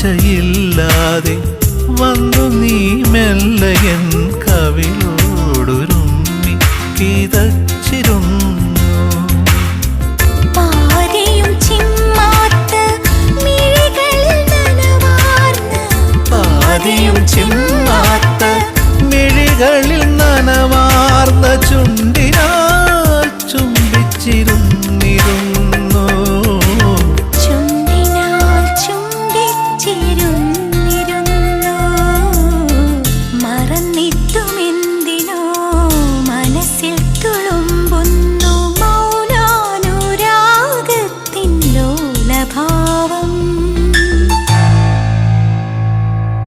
ആശയില്ലാതെ വന്നു നീ മെല്ലയൻ കവിളോടുരുമ്മി കിതച്ചിരുന്നു. പാതിയും ചിമ്മാത്ത മിഴികളിൽ നനവാർന്ന ചുണ്ടിനാ